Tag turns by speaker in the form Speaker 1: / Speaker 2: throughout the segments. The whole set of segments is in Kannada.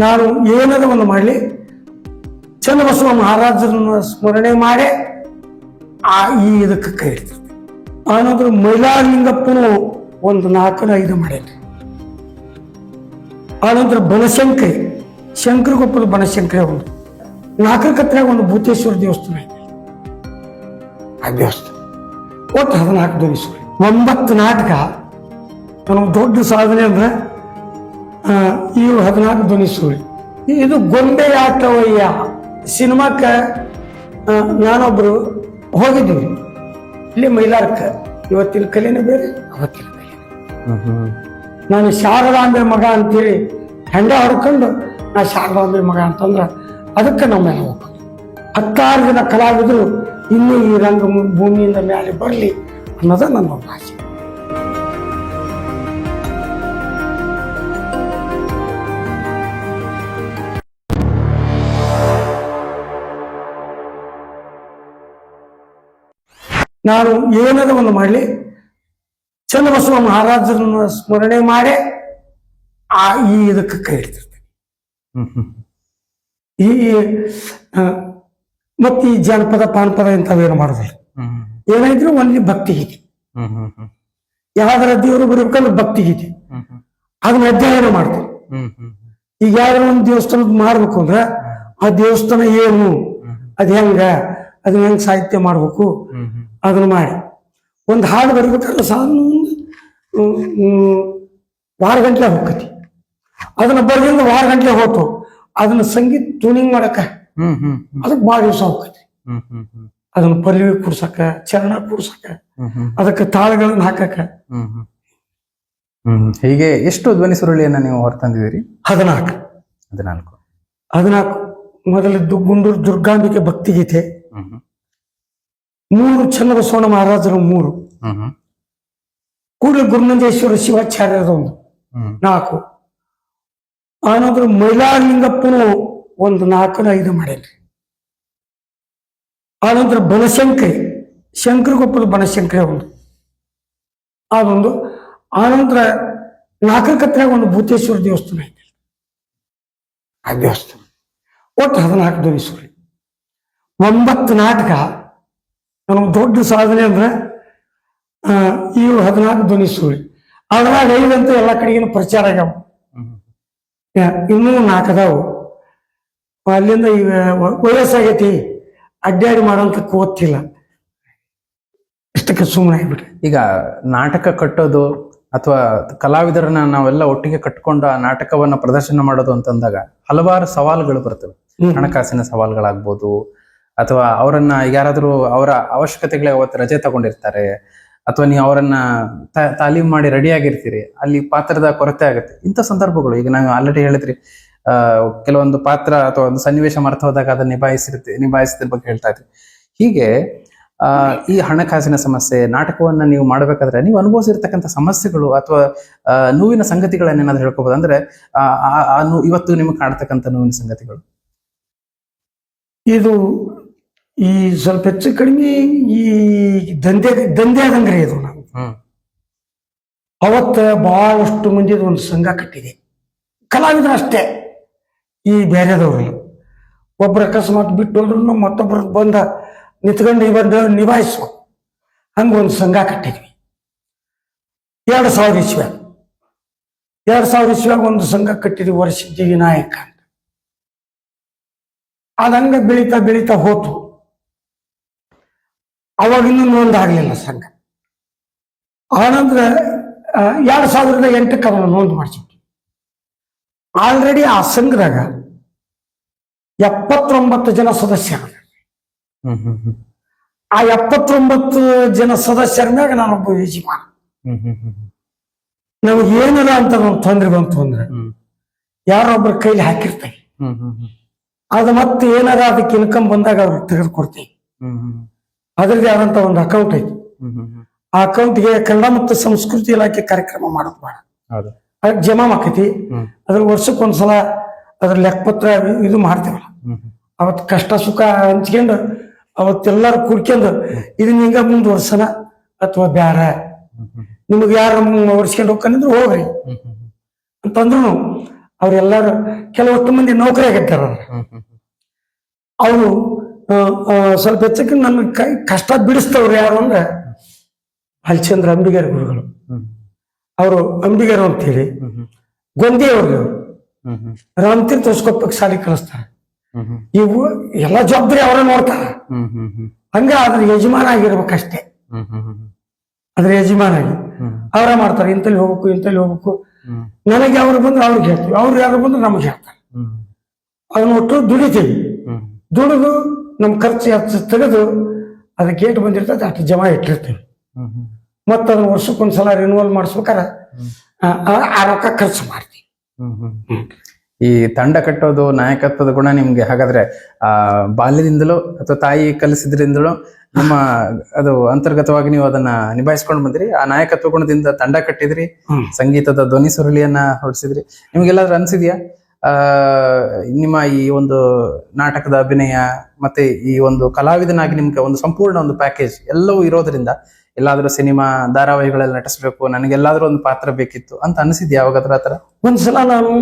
Speaker 1: ನಾನು ಏನದ ಒಂದು ಮಾಡಲಿ ಚನ್ನಬಸವ ಮಹಾರಾಜರನ್ನ ಸ್ಮರಣೆ ಮಾಡಿ ಈ ಇದಕ್ಕೆ ಕೈ ಹಿಡ್ತಿರ್ತೀನಿ. ಆನಂತರ ಮೈಲಾರಲಿಂಗಪ್ಪನು ಒಂದು 4-5 ಮಾಡೇನಿ. ಆನಂತರ ಬನಶಂಕರಿ ಶಂಕರಗೊಪ್ಪದ ಬನಶಂಕರಿ ಒಂದು 4 ಕತ್ರಾಗ ಒಂದು ಭೂತೇಶ್ವರ ದೇವಸ್ಥಾನ ಐತೆ. ಆ ದೇವಸ್ಥಾನ ಒಟ್ಟು 14 ಧ್ವನಿಸುಗಳು 9 ನಾಟಕ. ನನಗೆ ದೊಡ್ಡ ಸಾಧನೆ ಅಂದ್ರೆ ಇವು 14 ಧ್ವನಿಸುಗಳು. ಇದು ಗೊಂಬೆ ಆಟವಯ್ಯ ಸಿನಿಮಾಕ್ಕೆ ನಾನೊಬ್ರು ಹೋಗಿದ್ದೀವಿ ಇಲ್ಲಿ ಮೈಲಾರಕ್ಕೆ. ಇವತ್ತಿನ ಕಲೆನೇ ಬೇರೆ, ಅವತ್ತಿನ ಕಲೆ. ನಾನು ಶಾರದಾಂಬೆ ಮಗ ಅಂತೇಳಿ ಹೆಂಡ ಹೊಡ್ಕೊಂಡು ನಾ ಶಾರದಾಂಬೆ ಮಗ ಅಂತಂದ್ರೆ ಅದಕ್ಕೆ ನಮ್ಮೆಲ್ಲ ಹೋಗ್ಬೋದು. 16 ಜನ ಕಲಾವಿದರು ಇನ್ನೂ ಈ ರಂಗ ಭೂಮಿಯಿಂದ ಮೇಲೆ ಬರಲಿ ಅನ್ನೋದು ನನ್ನ ಒಂದು ಆಸೆ. ನಾನು ಏನದ ಒಂದು ಮಾಡಲಿ ಚನ್ನಬಸವ ಮಹಾರಾಜರನ್ನ ಸ್ಮರಣೆ ಮಾಡಿ ಈ ಇದಕ್ಕೆ ಕೈ ಹಿಡ್ತಿರ್ತೀನಿ. ಈ ಮತ್ತೆ ಈ ಜಾನಪದ ಪಾನಪದ ಇಂಥವೇನು ಮಾಡೋದಿಲ್ಲ. ಏನಾದ್ರು ಒಂದು ಭಕ್ತಿ ಗೀತೆ, ಯಾವ್ದಾರ ದೇವರು ಬರಬೇಕಂದ್ರೆ ಭಕ್ತಿ ಗೀತೆ ಅದನ್ನ ಅಧ್ಯಯನ ಮಾಡ್ತೀನಿ. ಈಗ ಯಾವ್ದಾರ ಒಂದು ದೇವಸ್ಥಾನದ ಮಾಡ್ಬೇಕು ಅಂದ್ರೆ ಆ ದೇವಸ್ಥಾನ ಏನು, ಅದ್ ಹೆಂಗ, ಅದನ್ನ ಹೆಂಗ್ ಸಾಹಿತ್ಯ ಮಾಡ್ಬೇಕು ಅದನ್ನ ಮಾಡಿ ಒಂದು ಹಾಡು ಬರಬೇಕಾದ್ರೆ ಸಾಧನ ವಾರ ಗಂಟ್ಲೆ ಹೋಗ್ತೈತಿ. ಅದನ್ನ ಬರ್ದಿಂದ ವಾರ ಗಂಟ್ಲೆ ಹೋತು ಅದನ್ನ ಸಂಗೀತ ಟ್ಯೂನಿಂಗ್ ಮಾಡಕ ಅದಕ್ಕೆ ಭಾಳ ದಿವಸ ಹೋಗ್ತೈತಿ. ಅದನ್ನ ಪಲ್ಲವಿ ಕೂಡ್ಸಕ, ಚರಣ ಕೂಡ್ಸಕ, ಅದಕ್ಕೆ ತಾಳಗಳನ್ನ ಹಾಕಕ.
Speaker 2: ಹೀಗೆ ಎಷ್ಟು ಧ್ವನಿ ಸುರುಳಿಯನ್ನ ನೀವು ಹೊರತಂದಿದ್ದೀರಿ?
Speaker 1: 14 ಮೊದಲಿದ್ದು ಗುಂಡೂರು ದುರ್ಗಾಂಬಿಕೆ ಭಕ್ತಿಗೀತೆ, 3 ಚನ್ನಬಸವಣ್ಣ ಮಹಾರಾಜರ 3, ಕೂಡಲ ಗುರುನಂದೇಶ್ವರ ಶಿವಾಚಾರ್ಯರ 4, ಆನಂತರ ಮೈಲಾರಲಿಂಗಪ್ಪನು ಒಂದು 4-5 ಮಾಡೇನ್ರಿ. ಆನಂತರ ಬನಶಂಕರಿ ಶಂಕರಗೊಪ್ಪದ ಬನಶಂಕರಿ ಅದೊಂದು. ಆನಂತರ 4 ಕತ್ರಾಗ ಒಂದು ಭೂತೇಶ್ವರ ದೇವಸ್ಥಾನ ಐತೆ. ಆ ದೇವಸ್ಥಾನ ಒಟ್ಟು 14 ಧ್ವನಿಸುಗಳು 9 ನಾಟಕ. ನನಗೆ ದೊಡ್ಡ ಸಾಧನೆ ಅಂದ್ರೆ ಇವು 14 ಧ್ವನಿಸುಗಳು. ಅದ್ರಾಗ 5 ಅಂತ ಎಲ್ಲ ಕಡೆಗಿನ ಪ್ರಚಾರ ಆಗ್ಯಾವ. ಇನ್ನೂ 4 ಅದಾವು. ಅಲ್ಲಿಂದ ಈಗ ವಯಸ್ಸಾಗೈತಿ, ಅಡ್ಡಾಡಿ ಮಾಡೋಂತ ಕೂತಿಲ್ಲ, ಇಷ್ಟಕ್ಕೆ ಸುಮ್ಮನೆ ಆಗ್ಬಿಟ್ರಿ.
Speaker 2: ಈಗ ನಾಟಕ ಕಟ್ಟೋದು ಅಥವಾ ಕಲಾವಿದರನ್ನ ನಾವೆಲ್ಲ ಒಟ್ಟಿಗೆ ಕಟ್ಕೊಂಡು ಆ ನಾಟಕವನ್ನ ಪ್ರದರ್ಶನ ಮಾಡೋದು ಅಂತಂದಾಗ ಹಲವಾರು ಸವಾಲುಗಳು ಬರ್ತವೆ. ಹಣಕಾಸಿನ ಸವಾಲುಗಳಾಗ್ಬೋದು, ಅಥವಾ ಅವರನ್ನ ಯಾರಾದ್ರೂ ಅವರ ಅವಶ್ಯಕತೆಗಳಿಗೆ ಅವತ್ತು ರಜೆ ತಗೊಂಡಿರ್ತಾರೆ, ಅಥವಾ ನೀವು ಅವರನ್ನ ತಾಲೀಮ್ ಮಾಡಿ ರೆಡಿ ಆಗಿರ್ತೀರಿ, ಅಲ್ಲಿ ಪಾತ್ರದ ಕೊರತೆ ಆಗುತ್ತೆ. ಇಂಥ ಸಂದರ್ಭಗಳು ಈಗ ನಾವು ಆಲ್ರೆಡಿ ಹೇಳಿದ್ರಿ, ಕೆಲವೊಂದು ಪಾತ್ರ ಅಥವಾ ಒಂದು ಸನ್ನಿವೇಶ ಮರೆತು ಹೋದಾಗ ಅದನ್ನ ನಿಭಾಯಿಸಿದ ಬಗ್ಗೆ ಹೇಳ್ತಾ ಇದ್ರಿ. ಹೀಗೆ ಈ ಹಣಕಾಸಿನ ಸಮಸ್ಯೆ, ನಾಟಕವನ್ನ ನೀವು ಮಾಡಬೇಕಾದ್ರೆ ನೀವು ಅನುಭವಿಸಿರ್ತಕ್ಕಂಥ ಸಮಸ್ಯೆಗಳು ಅಥವಾ ನೋವಿನ ಸಂಗತಿಗಳನ್ನೇನಾದ್ರು ಹೇಳ್ಕೋಬಹುದು ಅಂದ್ರೆ ಇವತ್ತು ನಿಮಗೆ ಕಾಡ್ತಕ್ಕಂಥ ನೋವಿನ ಸಂಗತಿಗಳು?
Speaker 1: ಇದು ಈ ಸ್ವಲ್ಪ ಹೆಚ್ಚು ಕಡಿಮೆ ಈ ದಂಧೆ ಆದಂಗ್ರಿ ಇದು. ನಾವು ಅವತ್ತ ಬಹಳಷ್ಟು ಮಂದಿದ ಒಂದು ಸಂಘ ಕಟ್ಟಿದೆ, ಕಲಾವಿದರು ಅಷ್ಟೇ, ಈ ಬೇರೆದವ್ರಲ್ಲ. ಒಬ್ರು ಅಕಸ್ಮಾತ್ ಬಿಟ್ಟು ಹೋದ್ರು ಮತ್ತೊಬ್ರು ಬಂದ ನಿಂತ್ಕೊಂಡು ನಿಭಾಯಿಸುವ ಹಂಗ ಒಂದು ಸಂಘ ಕಟ್ಟಿದ್ವಿ. 2000 ಇಸ್ವಿಯಾಗ ಒಂದು ಸಂಘ ಕಟ್ಟಿದ್ವಿ, ವರಸಿದ್ಧಿ ವಿನಾಯಕ ಅಂತ. ಅದಂಗ ಬೆಳೀತಾ ಹೋತು. ಅವಾಗ ಇನ್ನೂ ನೋಂದಾಗ್ಲಿಲ್ಲ ಸಂಘ. ಆನಂತರ 2008ಕ್ಕೆ ಅದನ್ನು ನೋಂದು ಮಾಡಿಸಿದ್ವಿ. ಆಲ್ರೆಡಿ ಆ ಸಂಘದಾಗ 79 ಜನ ಸದಸ್ಯರು. ಆ 79 ಜನ ಸದಸ್ಯರ ಮ್ಯಾಗ ನಾನೊಬ್ಬ ಯಜಮಾನ. ನಮಗೆ ಏನಿಲ್ಲ ಅಂತ ಒಂದು ತೊಂದರೆ ಬಂತು ಅಂದ್ರೆ ಯಾರೊಬ್ಬರ ಕೈಲಿ ಹಾಕಿರ್ತೇವೆ, ಅದು ಮತ್ತೆ ಏನಾರ ಅದಕ್ಕೆ ಇನ್ಕಮ್ ಬಂದಾಗ ಅವ್ರಿಗೆ ತೆಗೆದುಕೊಡ್ತೇವೆ. ಅದರದೇ ಆದಂತ ಒಂದು ಅಕೌಂಟ್ ಐತಿ. ಆ ಅಕೌಂಟ್ಗೆ ಕನ್ನಡ ಮತ್ತು ಸಂಸ್ಕೃತಿ ಇಲಾಖೆ ಕಾರ್ಯಕ್ರಮ ಮಾಡೋದು ಬೇಡ, ಅದಕ್ಕೆ ಜಮಾ ಆಕೈತಿ. ಅದ್ರ ವರ್ಷಕ್ಕೊಂದ್ಸಲ ಅದ್ರ ಲೆಕ್ಕಪತ್ರ ಇದು ಮಾಡ್ತೇವಲ್ಲ, ಅವತ್ತು ಕಷ್ಟ ಸುಖ ಹಂಚ್ಕೊಂಡು ಅವತ್ತೆಲ್ಲರೂ ಕುಡ್ಕೊಂಡು ಇದನ್ನ ಹಿಂಗ ಮುಂದುವರ್ಸನ ಅಥವಾ ಬ್ಯಾರ, ನಿಮಗೆ ಯಾರು ಓಡಿಸ್ಕೊಂಡು ಹೋಗ್ಕಂದ್ರೆ ಹೋಗ್ರಿ ಅಂತಂದ್ರು ಅವ್ರೆಲ್ಲರೂ ಕೆಲವಷ್ಟು ಮಂದಿ ನೌಕರಿ ಆಗಿರ್ತಾರ. ಅವರು ಸ್ವಲ್ಪ ಹೆಚ್ಚಕ್ಕೆ ನಮಗೆ ಕಷ್ಟ ಬಿಡಿಸ್ತವ್ರು ಯಾರು ಅಂದ್ರೆ ಹರಿಶ್ಚಂದ್ರ ಅಂಬಿಗರ ಗುರುಗಳು. ಅವರು ಅಂಬಿಗರು ಅಂತೇಳಿ ಗೊಂದಿಯವ್ರಿಗೆ ರಾಮತೀರ್ಥ ಹೊಸಕೊಪ್ಪಕ್ಕೆ ಶಾಲೆ ಕಳಿಸ್ತಾರೆ. ಇವು ಎಲ್ಲ ಜವಾಬ್ದಾರಿ ಅವರೇ ನೋಡ್ತಾರ. ಹಂಗ ಅದ್ರ ಯಜಮಾನ ಆಗಿರ್ಬೇಕಷ್ಟೇ. ಅದ್ರ ಯಜಮಾನ ಆಗಿ ಅವರ ಮಾಡ್ತಾರೆ. ಇಂತಲ್ಲಿ ಹೋಗ್ಬೇಕು. ನನಗೆ ಅವ್ರು ಬಂದ್ರೆ ಅವ್ರಿಗೆ ಹೇಳ್ತೀವಿ, ಅವ್ರು ಯಾರು ಬಂದ್ರೆ ನಮಗೆ ಹೇಳ್ತಾರೆ. ಅದನ್ನ ಒಟ್ಟು ದುಡಿತೀವಿ. ದುಡಿದು ನಮ್ ಖರ್ಚು ತೆಗೆದು ಅದ ಗೇಟ್ ಬಂದಿರ್ತದೆ ಅಷ್ಟು ಜಮಾ ಇಟ್ಟಿರ್ತೀವಿ. ಮತ್ತ ಅದನ್ನ ವರ್ಷಕ್ಕೊಂದ್ಸಲ ರಿನ್ಯೂವಲ್ ಮಾಡಿಸ್ಬೇಕಾರ ಆ ರೊಕ್ಕ ಖರ್ಚು ಮಾಡ್ತೀವಿ.
Speaker 2: ಈ ತಂಡ ಕಟ್ಟೋದು, ನಾಯಕತ್ವದ ಗುಣ ನಿಮ್ಗೆ ಹಾಗಾದ್ರೆ ಬಾಲ್ಯದಿಂದಲೂ ಅಥವಾ ತಾಯಿ ಕಲಿಸಿದ್ರಿಂದಲೂ ನಿಮ್ಮ ಅದು ಅಂತರ್ಗತವಾಗಿ ನೀವು ಅದನ್ನ ನಿಭಾಯಿಸ್ಕೊಂಡು ಬಂದ್ರಿ. ಆ ನಾಯಕತ್ವ ಗುಣದಿಂದ ತಂಡ ಕಟ್ಟಿದ್ರಿ, ಸಂಗೀತದ ಧ್ವನಿ ಸುರುಳಿಯನ್ನ ಹೊರಡಿಸಿದ್ರಿ. ನಿಮ್ಗೆಲ್ಲಾದ್ರೂ ಅನ್ಸಿದ್ಯಾ ನಿಮ್ಮ ಈ ಒಂದು ನಾಟಕದ ಅಭಿನಯ ಮತ್ತೆ ಈ ಒಂದು ಕಲಾವಿದನಾಗಿ ನಿಮ್ಗೆ ಒಂದು ಸಂಪೂರ್ಣ ಒಂದು ಪ್ಯಾಕೇಜ್ ಎಲ್ಲವೂ ಇರೋದ್ರಿಂದ ಎಲ್ಲಾದ್ರೂ ಸಿನಿಮಾ ಧಾರಾವಾಹಿಗಳಲ್ಲಿ ನಟಿಸ್ಬೇಕು, ನನಗೆಲ್ಲಾದ್ರೂ ಒಂದು ಪಾತ್ರ ಬೇಕಿತ್ತು ಅಂತ ಅನಿಸಿದ್ಯಾ ಯಾವಾಗಾದ್ರೂ ಆತರ?
Speaker 1: ಒಂದ್ಸಲ ನಾನು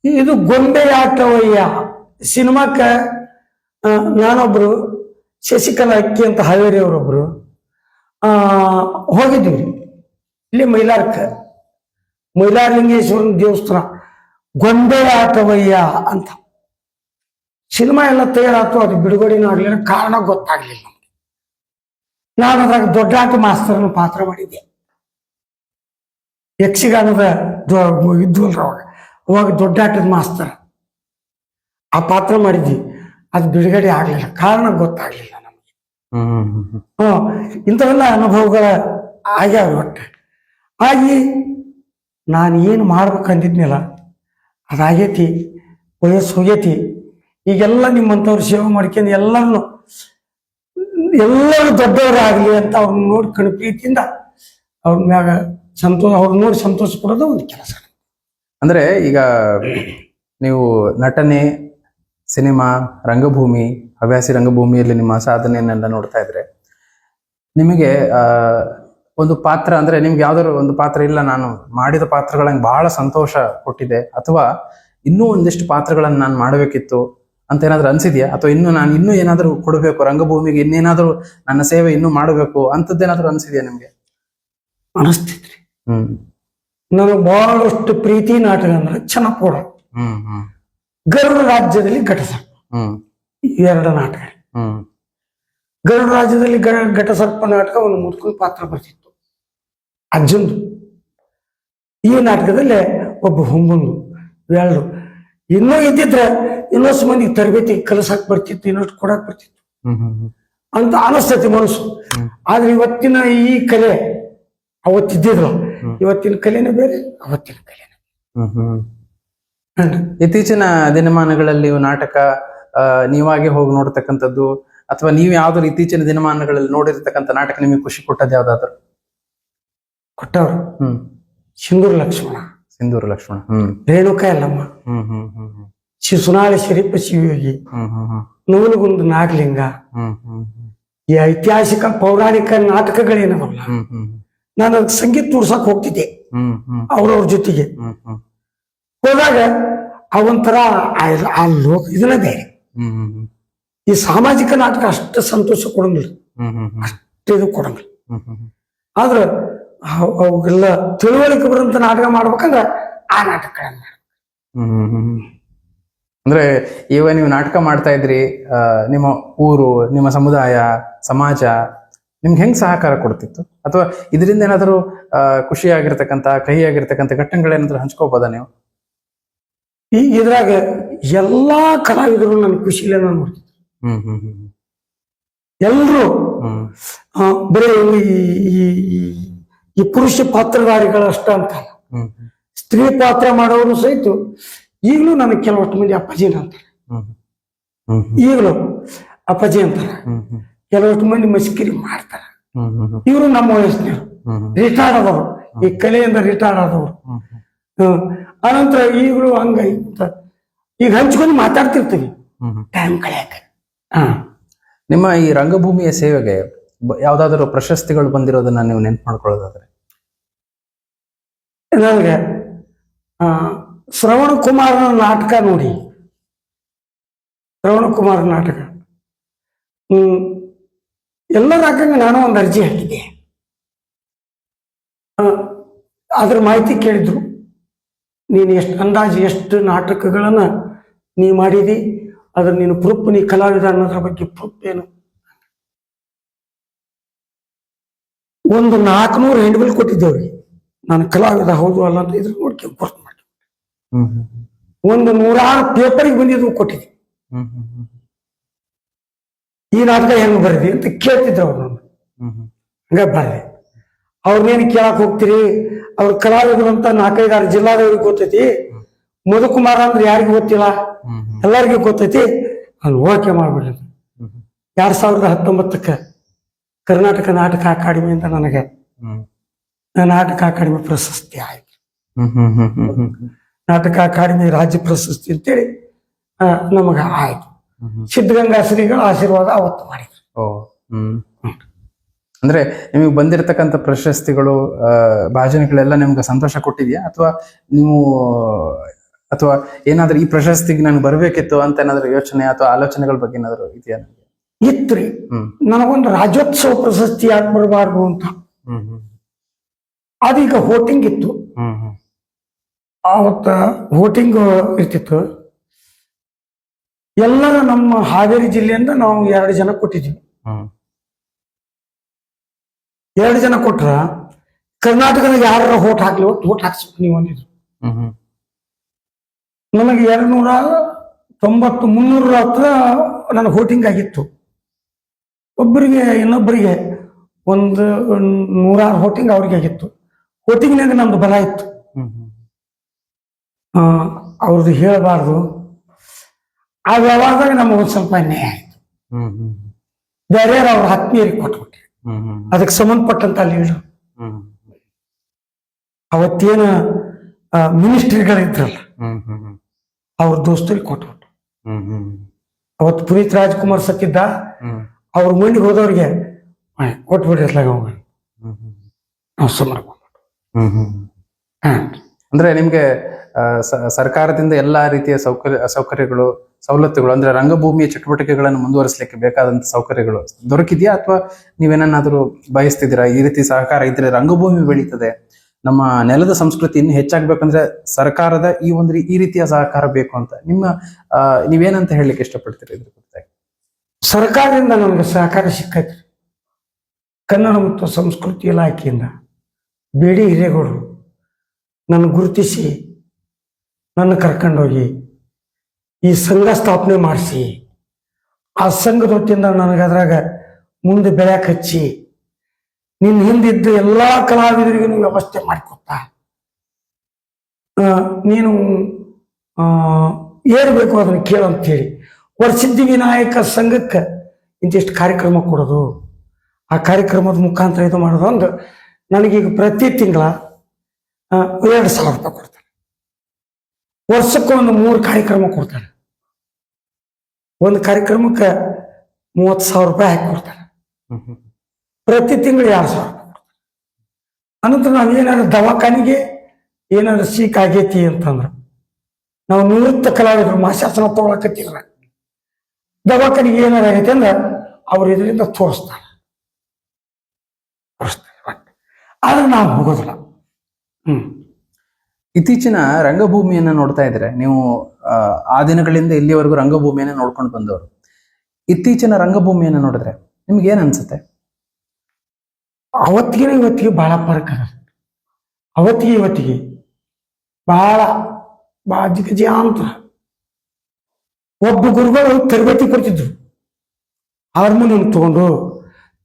Speaker 1: ಇದು ಗೊಂಬೆ ಆಟವಯ್ಯ ಸಿನಿಮಾಕ್ಕ ನಾನೊಬ್ರು ಶಶಿಕಲಾ ಅಕ್ಕಿ ಅಂತ ಹಾವೇರಿ ಅವರೊಬ್ರು ಹೋಗಿದ್ವಿ ಇಲ್ಲಿ ಮೈಲಾರಲಿಂಗೇಶ್ವರನ ದೇವಸ್ಥಾನ. ಗೊಂಬೆ ಆಟವಯ್ಯ ಅಂತ ಸಿನಿಮಾ ಎಲ್ಲ ತಯಾರಾಯ್ತು. ಅದು ಬಿಡುಗಡೆನೂ ಆಗ್ಲಿಲ್ಲ, ಕಾರಣ ಗೊತ್ತಾಗ್ಲಿಲ್ಲ ನಮ್ಗೆ. ನಾನು ಅದ್ರಾಗ ದೊಡ್ಡ ಆಟ ಮಾಸ್ತರನ್ನು ಪಾತ್ರ ಮಾಡಿದ್ದೆ. ಯಕ್ಷಗಾನದ ಇದ್ವಲ್ರ ಅವಾಗ ದೊಡ್ಡ ಆಟದ ಮಾಸ್ತರ್ ಆ ಪಾತ್ರ ಮಾಡಿದ್ವಿ. ಅದು ಬಿಡುಗಡೆ ಆಗ್ಲಿಲ್ಲ, ಕಾರಣ ಗೊತ್ತಾಗ್ಲಿಲ್ಲ ನಮ್ಗೆ. ಇಂಥವೆಲ್ಲ ಅನುಭವಗಳ ಆಗ್ಯಾವ. ಒಟ್ಟೆ ಆಗಿ ನಾನು ಏನು ಮಾಡ್ಬೇಕಂದಿದ್ನಲ್ಲ ಅದಾಗೈತಿ, ವಯಸ್ಸು ಹೋಗೈತಿ. ಈಗೆಲ್ಲ ನಿಮ್ಮಂಥವ್ರು ಸೇವೆ ಮಾಡ್ಕೊಂಡು ಎಲ್ಲರೂ ದೊಡ್ಡವರಾಗಲಿ ಅಂತ ಅವ್ರನ್ನ ನೋಡ್ಕೊಂಡು ಪ್ರೀತಿಯಿಂದ ಅವ್ರ ಮ್ಯಾಗ ಅವ್ರನ್ನ ನೋಡಿ ಸಂತೋಷ ಪಡೋದು ಒಂದು ಕೆಲಸ.
Speaker 2: ಅಂದ್ರೆ ಈಗ ನೀವು ನಟನೆ, ಸಿನಿಮಾ, ರಂಗಭೂಮಿ, ಹವ್ಯಾಸಿ ರಂಗಭೂಮಿಯಲ್ಲಿ ನಿಮ್ಮ ಸಾಧನೆಯನ್ನೆಲ್ಲ ನೋಡ್ತಾ ಇದ್ರೆ ನಿಮಗೆ ಒಂದು ಪಾತ್ರ ಅಂದ್ರೆ ನಿಮ್ಗೆ ಯಾವ್ದಾದ್ರು ಒಂದು ಪಾತ್ರ ಇಲ್ಲ ನಾನು ಮಾಡಿದ ಪಾತ್ರಗಳಂಗೆ ಬಹಳ ಸಂತೋಷ ಕೊಟ್ಟಿದೆ ಅಥವಾ ಇನ್ನೂ ಒಂದಿಷ್ಟು ಪಾತ್ರಗಳನ್ನ ನಾನು ಮಾಡಬೇಕಿತ್ತು ಅಂತ ಏನಾದ್ರು ಅನ್ಸಿದ್ಯಾ? ಅಥವಾ ನಾನು ಇನ್ನೂ ಏನಾದ್ರು ಕೊಡಬೇಕು ರಂಗಭೂಮಿಗೆ, ಇನ್ನೇನಾದ್ರೂ ನನ್ನ ಸೇವೆ ಇನ್ನೂ ಮಾಡಬೇಕು ಅಂತದ್ದೇನಾದ್ರು ಅನ್ಸಿದ್ಯಾ ನಿಮ್ಗೆ?
Speaker 1: ಅನಿಸ್ತೈತ್ರಿ. ನನಗೆ ಬಹಳಷ್ಟು ಪ್ರೀತಿ ನಾಟಕ ಅಂದ್ರೆ ಚೆನ್ನಪೋಡ, ಗರುಡ ರಾಜ್ಯದಲ್ಲಿ ಘಟಸರ್ಪ, ಎರಡು ನಾಟಕ. ಗರುಡ ರಾಜ್ಯದಲ್ಲಿ ಘಟಸರ್ಪ ನಾಟಕ ಒಂದು ಮುದುಕನ ಪಾತ್ರ ಬರ್ತಿತ್ತು ಅಜ್ಜಂದು. ಈ ನಾಟಕದಲ್ಲಿ ಒಬ್ಬ ಹುಂಬಂದು ಎರಡು ಇನ್ನೂ ಇದ್ದಿದ್ರೆ ಇನ್ನೊಷ್ಟು ಮಂದಿ ತರಬೇತಿ ಕಲಿಸಕ್ ಬರ್ತಿತ್ತು, ಇನ್ನೊಷ್ಟು ಕೊಡಕ್ ಬರ್ತಿತ್ತು ಅಂತ ಅನಿಸ್ತೈತಿ ಮನಸ್ಸು. ಆದ್ರೆ ಇವತ್ತಿನ ಈ ಕಲೆ ಅವತ್ತಿದ್ದಿದ್ರು, ಇವತ್ತಿನ ಕಲೆನೇ ಬೇರೆ, ಅವತ್ತಿನ ಕಲೆನೇ.
Speaker 2: ಇತ್ತೀಚಿನ ದಿನಮಾನಗಳಲ್ಲಿ ನಾಟಕ ನೀವಾಗೆ ಹೋಗಿ ನೋಡ್ತಕ್ಕಂಥದ್ದು ಅಥವಾ ನೀವು ಯಾವ್ದಾದ್ರು ಇತ್ತೀಚಿನ ದಿನಮಾನಗಳಲ್ಲಿ ನೋಡಿರ್ತಕ್ಕಂಥ ನಾಟಕ ನಿಮಗೆ ಖುಷಿ ಕೊಟ್ಟದ್ದು ಯಾವ್ದಾದ್ರು?
Speaker 1: ಕೊಟ್ಟವ್ರು ಸಿಂಧೂರು ಲಕ್ಷ್ಮಣ, ರೇಣುಕಾ ಯಲ್ಲಮ್ಮ, ಸುನಾಳಿ ಶರೀಫ ಶಿವಯೋಗಿ, ನೂಲುಗುಂದು ನಾಗಲಿಂಗ, ಈ ಐತಿಹಾಸಿಕ ಪೌರಾಣಿಕ ನಾಟಕಗಳೇನವಲ್ಲ, ನಾನು ಸಂಗೀತ ನುಡ್ಸಕ್ ಹೋಗ್ತಿದ್ದೆ ಅವ್ರವ್ರ ಜೊತೆಗೆ. ಹೋದಾಗ ಅವೊಂಥರ ಆ ಲೋಕ ಇದನ್ನ ಬೇರೆ. ಈ ಸಾಮಾಜಿಕ ನಾಟಕ ಅಷ್ಟು ಸಂತೋಷ ಕೊಡಂಗಿಲ್ಲ, ಅಷ್ಟು ಇದು ಕೊಡಂಗಿಲ್ಲ. ಆದ್ರ ಅವೆಲ್ಲ ತಿಳುವಳಿಕೆ ಬರುವಂತ ನಾಟಕ ಮಾಡ್ಬೇಕಂದ್ರ ಆ ನಾಟಕಗಳನ್ನ
Speaker 2: ಅಂದ್ರೆ ಇವಾಗ ನೀವು ನಾಟಕ ಮಾಡ್ತಾ ಇದ್ರಿ, ನಿಮ್ಮ ಊರು, ನಿಮ್ಮ ಸಮುದಾಯ, ಸಮಾಜ ನಿಮ್ಗೆ ಹೆಂಗ್ ಸಹಕಾರ ಕೊಡ್ತಿತ್ತು? ಅಥವಾ ಇದರಿಂದ ಏನಾದ್ರು ಖುಷಿಯಾಗಿರ್ತಕ್ಕಂಥ, ಕಹಿಯಾಗಿರ್ತಕ್ಕಂಥ ಘಟನೆಗಳೇನಾದ್ರು ಹಂಚ್ಕೋಬೋದಾ ನೀವು?
Speaker 1: ಇದ್ರಾಗ ಎಲ್ಲಾ ಕಲಾವಿದರು ನನ್ನ ಖುಷಿಲೇ ನಾನು ನೋಡ್ತಿದ್ರು. ಎಲ್ರು ಬರೀ ಈ ಪುರುಷ ಪಾತ್ರಧಾರಿಗಳಷ್ಟ ಅಂತ, ಸ್ತ್ರೀ ಪಾತ್ರ ಮಾಡೋರು ಸಹಿತ ಈಗಲೂ ನನಗೆ ಕೆಲವಷ್ಟು ಮಂದಿ ಅಪ್ಪಾಜಿನ ಅಂತಾರೆ, ಈಗಲೂ ಅಪ್ಪಾಜಿ ಅಂತಾರ. ಕೆಲವಷ್ಟು ಮಂದಿ ಮಸ್ಕಿರಿ ಮಾಡ್ತಾರ. ಇವರು ನಮ್ಮ ವಯಸ್ಸಿನವರು, ರಿಟೈರ್ಡ್ ಆದವರು, ಈ ಕಲೆಯಿಂದ ರಿಟೈರ್ಡ್ ಆದವರು. ಅನಂತರ ಈಗಲೂ ಹಂಗ ಈಗ ಹಂಚ್ಕೊಂಡು ಮಾತಾಡ್ತಿರ್ತೀವಿ ಟೈಮ್ ಕಳೆಯಕ.
Speaker 2: ನಿಮ್ಮ ಈ ರಂಗಭೂಮಿಯ ಸೇವೆಗೆ ಯಾವ್ದಾದ್ರು ಪ್ರಶಸ್ತಿಗಳು ಬಂದಿರೋದನ್ನ ನೀವು ನೆನ್ಪು ಮಾಡ್ಕೊಳ್ಳೋದಾದ್ರೆ?
Speaker 1: ನನಗೆ ಶ್ರವಣ ಕುಮಾರನ ನಾಟಕ ನೋಡಿ, ಶ್ರವಣ ಕುಮಾರ ನಾಟಕ. ಎಲ್ಲರ ಹಾಕಂಗೆ ನಾನು ಒಂದು ಅರ್ಜಿ ಹಾಕಿದ್ದೆ. ಅದ್ರ ಮಾಹಿತಿ ಕೇಳಿದ್ರು, ನೀನು ಅಂದಾಜು ಎಷ್ಟು ನಾಟಕಗಳನ್ನ ನೀ ಮಾಡಿದಿ, ಅದ್ರ ನೀನು ಪ್ರೂಫ್, ನೀ ಕಲಾವಿದ ಅನ್ನೋದ್ರ ಬಗ್ಗೆ ಪ್ರೂಫ್ ಏನು? ಒಂದು 400 ಹೆಂಡ್ಬಿಲ್ ಕೊಟ್ಟಿದ್ದೇವ್ರಿ. ನಾನು ಕಲಾವಿದ ಹೌದು ಅಲ್ಲ ಅಂತ ಇದ್ರ ನೋಡ್ಕೊಂಡು ಗುರ್ತು ಮಾಡಿ ಒಂದು 106 ಪೇಪರ್ಗೆ ಬಂದಿದ್ದು ಕೊಟ್ಟಿದ್ದೆ. ಈ ನಾಟಕ ಹೆಂಗ್ ಬರದಿ ಅಂತ ಕೇಳ್ತಿದ್ರು ಅವ್ರು. ನಾನು ಹಂಗ ಬರ್ದೆ. ಅವ್ರನ್ನೇನು ಕೇಳಕ್ ಹೋಗ್ತೀರಿ, ಅವ್ರ ಕಲಾವಿದರು ಅಂತ 4-5-6 ಜಿಲ್ಲಾದವ್ರಿಗೆ ಗೊತ್ತೈತಿ. ಮಧುಕುಮಾರ ಅಂದ್ರೆ ಯಾರಿಗೂ ಗೊತ್ತಿಲ್ಲ, ಎಲ್ಲರಿಗೂ ಗೊತ್ತೈತಿ. ಅಲ್ಲಿ ಓಕೆ ಮಾಡ್ಬಿಡ್ರಿ. 2019 ಕರ್ನಾಟಕ ನಾಟಕ ಅಕಾಡೆಮಿಯಿಂದ ನನಗೆ ನಾಟಕ ಅಕಾಡೆಮಿ ಪ್ರಶಸ್ತಿ ಆಯ್ತು. ನಾಟಕ ಅಕಾಡೆಮಿ ರಾಜ್ಯ ಪ್ರಶಸ್ತಿ ಅಂತೇಳಿ ನಮಗ ಆಯ್ತು. ಸಿದ್ಧಗಂಗಾ ಶ್ರೀಗಳ ಆಶೀರ್ವಾದ ಅವತ್ತು ಮಾಡಿದ್ರು.
Speaker 2: ಅಂದ್ರೆ ನಿಮಗೆ ಬಂದಿರತಕ್ಕಂಥ ಪ್ರಶಸ್ತಿಗಳು, ಭಾಜನಗಳೆಲ್ಲ ನಿಮ್ಗೆ ಸಂತೋಷ ಕೊಟ್ಟಿದ್ಯಾ, ಅಥವಾ ಏನಾದ್ರೂ ಈ ಪ್ರಶಸ್ತಿಗೆ ನಾನು ಬರ್ಬೇಕಿತ್ತು ಅಂತ ಏನಾದ್ರು ಯೋಚನೆ ಅಥವಾ ಆಲೋಚನೆಗಳ ಬಗ್ಗೆ ಏನಾದ್ರು ಇದೆಯಾ?
Speaker 1: ಇತ್ರಿ, ನನಗೊಂದು ರಾಜ್ಯೋತ್ಸವ ಪ್ರಶಸ್ತಿ ಯಾಕೆ ಬರಬಾರ್ದು ಅಂತ. ಅದೀಗ ವೋಟಿಂಗ್ ಇತ್ತು, ಅವತ್ತ ವೋಟಿಂಗ್ ಇರ್ತಿತ್ತು. ಎಲ್ಲರ ನಮ್ಮ ಹಾವೇರಿ ಜಿಲ್ಲೆಯಿಂದ ನಾವು 2 ಜನ ಕೊಟ್ಟಿದ್ವಿ. 2 ಜನ ಕೊಟ್ರ ಕರ್ನಾಟಕದ ಯಾರ ವೋಟ್ ಹಾಕ್ಲಿ, ವೋಟ್ ಹಾಕ್ಸ್ಬೇಕು ನೀವು ಅಂದಿದ್ರು. ನನಗೆ 290, 300 ಹತ್ರ ನನ್ನ ವೋಟಿಂಗ್ ಆಗಿತ್ತು. ಒಬ್ಬರಿಗೆ ಇನ್ನೊಬ್ಬರಿಗೆ ಒಂದು 106 ವೋಟಿಂಗ್ ಅವ್ರಿಗೆ ಆಗಿತ್ತು. ವೋಟಿಂಗ್ನಾಗ ನಮ್ದು ಬಲ ಇತ್ತು. ಅವ್ರದ್ದು ಹೇಳಬಾರ್ದು. ಆ ವ್ಯವಹಾರದಾಗ ನಮಗೆ ಒಂದು ಸ್ವಲ್ಪ ಅನ್ಯಾಯ ಆಯ್ತು. ಬೇರೆ ಅವ್ರ ಆತ್ಮೀಯರಿಗೆ ಕೊಟ್ಬಿಟ್ರಿ, ಅದಕ್ಕೆ ಸಂಬಂಧಪಟ್ಟಂತ ಲೀಡರ್. ಅವತ್ತೇನ ಮಿನಿಸ್ಟ್ರಿಗಳಿದ್ರಲ್ಲ, ಅವ್ರ ದೋಸ್ತರಿಗೆ ಕೊಟ್ಬಿಟ್ರು. ಅವತ್ತು ಪುನೀತ್ ರಾಜ್ಕುಮಾರ್ ಸತ್ತಿದ್ದ, ಅವ್ರ ಮಂಡಿಗೆ ಹೋದವ್ರಿಗೆ ಕೊಟ್ಬಿಟ್ರಿ. ನಾವು ಸುಮಾರು
Speaker 2: ಅಂದ್ರೆ ನಿಮ್ಗೆ ಸರ್ಕಾರದಿಂದ ಎಲ್ಲಾ ರೀತಿಯ ಸೌಕರ್ಯಗಳು, ಸವಲತ್ತುಗಳು, ಅಂದ್ರೆ ರಂಗಭೂಮಿಯ ಚಟುವಟಿಕೆಗಳನ್ನು ಮುಂದುವರಿಸಲಿಕ್ಕೆ ಬೇಕಾದಂತ ಸೌಕರ್ಯಗಳು ದೊರಕಿದ್ಯಾ, ಅಥವಾ ನೀವೇನಾದ್ರೂ ಬಯಸ್ತಿದ್ದೀರಾ ಈ ರೀತಿ ಸಹಕಾರ ಇದ್ರೆ ರಂಗಭೂಮಿ ಬೆಳೀತದೆ, ನಮ್ಮ ನೆಲದ ಸಂಸ್ಕೃತಿ ಇನ್ನು ಹೆಚ್ಚಾಗ್ಬೇಕಂದ್ರೆ ಸರ್ಕಾರದ ಈ ರೀತಿಯ ಸಹಕಾರ ಬೇಕು ಅಂತ ನೀವೇನಂತ ಹೇಳಲಿಕ್ಕೆ ಇಷ್ಟಪಡ್ತೀರಿ ಇದ್ರ ಕುರಿತಾಗಿ?
Speaker 1: ಸರ್ಕಾರದಿಂದ ನಮಗೆ ಸಹಕಾರ ಸಿಕ್ಕೈತ್ರಿ. ಕನ್ನಡ ಮತ್ತು ಸಂಸ್ಕೃತಿ ಇಲಾಖೆಯಿಂದ ಬೇಡಿ ಹಿರೇಗೌಡರು ನನ್ನ ಗುರುತಿಸಿ ನನ್ನ ಕರ್ಕೊಂಡೋಗಿ ಈ ಸಂಘ ಸ್ಥಾಪನೆ ಮಾಡಿಸಿ, ಆ ಸಂಘದ ಹೊತ್ತಿಂದ ನನಗೆ ಅದ್ರಾಗ ಮುಂದೆ ಬೆಳ್ಯಾಕ್ ಹಚ್ಚಿ, ನಿನ್ನ ಹಿಂದಿದ್ದು ಎಲ್ಲಾ ಕಲಾವಿದರಿಗೂ ವ್ಯವಸ್ಥೆ ಮಾಡಿಕೊಟ್ಟ. ನೀನು ಏನು ಬೇಕು ಅದನ್ನು ಕೇಳಂತೇಳಿ ವರಸಿದ್ಧಿ ವಿನಾಯಕ ಸಂಘಕ್ಕೆ ಇಂತಿಷ್ಟು ಕಾರ್ಯಕ್ರಮ ಕೊಡೋದು, ಆ ಕಾರ್ಯಕ್ರಮದ ಮುಖಾಂತರ ಇದು ಮಾಡೋದು ಅಂದ್ರೆ ನನಗೀಗ ಪ್ರತಿ ತಿಂಗಳ 2,000 ರೂಪಾಯಿ ಕೊಡ್ತಾರೆ. ವರ್ಷಕ್ಕೆ ಒಂದು 3 ಕಾರ್ಯಕ್ರಮ ಕೊಡ್ತಾರೆ. ಒಂದು ಕಾರ್ಯಕ್ರಮಕ್ಕೆ 30,000 ರೂಪಾಯಿ ಹಾಕಿ ಕೊಡ್ತಾರೆ. ಪ್ರತಿ ತಿಂಗಳು 2,000 ರೂಪಾಯಿ ಕೊಡ್ತಾರೆ. ಅನಂತರ ನಾವೇನಾದ್ರು ದವಾಖಾನಿಗೆ ಏನಾದ್ರು ಸೀಕ್ ಆಗೈತಿ ಅಂತಂದ್ರೆ, ನಾವು ನಿವೃತ್ತ ಕಲಾವಿದರು ಮಾಶಾಸನ ತಗೊಳಕತ್ತಿದ್ರ ದವಾಖಾನಿಗೆ ಏನಾರು ಆಗೈತಿ ಅಂದ್ರೆ ಅವ್ರು ಇದರಿಂದ ತೋರಿಸ್ತಾರೆ. ಆದ್ರೆ ನಾವು ಹೋಗೋದಿಲ್ಲ.
Speaker 2: ಇತ್ತೀಚಿನ ರಂಗಭೂಮಿಯನ್ನ ನೋಡ್ತಾ ಇದ್ರೆ, ನೀವು ಆ ದಿನಗಳಿಂದ ಇಲ್ಲಿವರೆಗೂ ರಂಗಭೂಮಿಯನ್ನ ನೋಡ್ಕೊಂಡು ಬಂದವರು, ಇತ್ತೀಚಿನ ರಂಗಭೂಮಿಯನ್ನ ನೋಡಿದ್ರೆ ನಿಮ್ಗೆ ಏನ್ ಅನ್ಸುತ್ತೆ?
Speaker 1: ಅವತ್ತಿಗೆ ಇವತ್ತಿಗೆ ಬಹಳ ಫರಕ್ ಅದ. ಅವತ್ತಿಗೆ ಇವತ್ತಿಗೆ ಬಹಳ ಜಿಗಜಿ ಅಂತ. ಒಬ್ಬ ಗುರುಗಳು ತರಬೇತಿ ಕೊಡ್ತಿದ್ರು. ಹಾರ್ಮೋನಿಯಂ ತಗೊಂಡು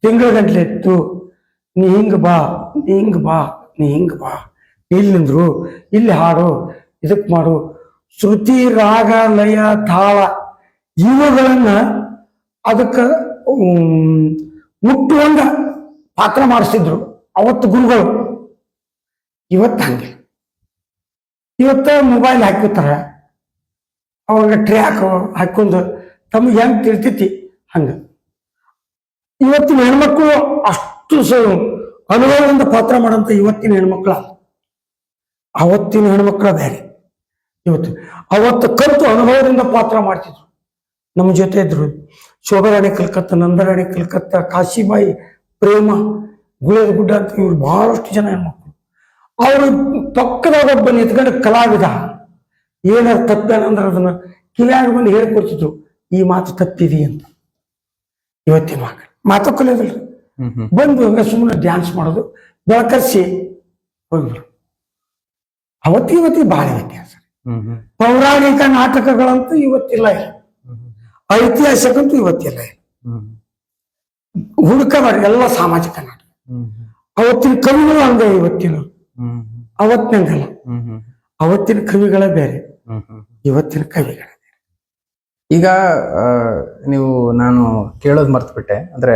Speaker 1: ತಿಂಗಳ ಗಂಟ್ಲೆ ಇತ್ತು, ನೀ ಹಿಂಗ ಬಾ, ನೀ ಹಿಂಗ ಬಾ, ನೀ ಹಿಂಗ ಬಾ, ಇಲ್ಲಿ ನಿಂದ್ರು, ಇಲ್ಲಿ ಹಾಡು, ಇದಕ್ ಮಾಡು, ಶ್ರುತಿ, ರಾಗ, ಲಯ, ತಾಳ ಇವುಗಳನ್ನ ಅದಕ್ಕ ಮುಟ್ಟುವಂಗ ಪಾತ್ರ ಮಾಡಿಸ್ತಿದ್ರು ಅವತ್ತು ಗುರುಗಳು. ಇವತ್ತು ಹಂಗೆ, ಇವತ್ತ ಮೊಬೈಲ್ ಹಾಕಿರ್ತಾರ, ಅವಾಗ ಟ್ರ್ಯಾಕ್ ಹಾಕೊಂಡು ತಮಗೆ ಹೆಂಗ್ ತಿಳ್ತೈತಿ ಹಂಗ. ಇವತ್ತಿನ ಹೆಣ್ಮಕ್ಳು ಅಷ್ಟು ಅನುಭವದಿಂದ ಪಾತ್ರ ಮಾಡಂತ ಇವತ್ತಿನ ಹೆಣ್ಮಕ್ಳ, ಅವತ್ತಿನ ಹೆಣ್ಮಕ್ಳ ಬೇರೆ. ಇವತ್ತು ಅವತ್ತು ಕಲ್ತು ಅನುಭವದಿಂದ ಪಾತ್ರ ಮಾಡ್ತಿದ್ರು. ನಮ್ಮ ಜೊತೆ ಇದ್ರು ಶೋಭಾರಾಣಿ ಕಲ್ಕತ್ತ, ನಂದರಾಣಿ ಕಲ್ಕತ್ತ, ಕಾಶಿಬಾಯಿ, ಪ್ರೇಮ, ಗುಳೇದ ಗುಡ್ಡ ಅಂತ ಇವ್ರು ಬಹಳಷ್ಟು ಜನ ಹೆಣ್ಮಕ್ಳು. ಅವರು ಪಕ್ಕದಾಗ ಒಬ್ಬ ನಿಂತ್ಕೊಂಡು ಕಲಾವಿದ ಏನಾರು ತಪ್ಪೇನಂದ್ರೆ ಅದನ್ನ ಕಿವಿಯಾಗ ಬಂದು ಹೇಳ್ಕೊಡ್ತಿದ್ರು, ಈ ಮಾತು ತಪ್ಪಿದಿ ಅಂತ. ಇವತ್ತಿನ ಮಕ್ಕಳು ಮಾತು ಕಲಿಯೋದಿಲ್ಲ, ಬಂದು ಹಂಗ ಸುಮ್ಮನೆ ಡ್ಯಾನ್ಸ್ ಮಾಡೋದು, ಬೆಳಕರಿಸಿ ಹೋಗ್ಬಿಡು. ಇವತ್ತಿಗೆ ಬಹಳ ವ್ಯತ್ಯಾಸ. ಪೌರಾಣಿಕ ನಾಟಕಗಳಂತೂ ಇವತ್ತಿಲ್ಲ ಇಲ್ಲ, ಐತಿಹಾಸಿಕಂತೂ ಇವತ್ತಿಲ್ಲ ಇಲ್ಲ. ಹುಡುಕಬಾರ ಎಲ್ಲ ಸಾಮಾಜಿಕ ನಾಟಕ. ಅವತ್ತಿನ ಕವಿಗಳು ಹಂಗ ಇವತ್ತಿನ, ಅವತ್ತಿನಂಗಲ್ಲ. ಅವತ್ತಿನ ಕವಿಗಳ ಬೇರೆ, ಇವತ್ತಿನ ಕವಿಗಳ ಬೇರೆ.
Speaker 2: ಈಗ ನೀವು ನಾನು ಕೇಳೋದು ಮರ್ತ್ಬಿಟ್ಟೆ, ಅಂದ್ರೆ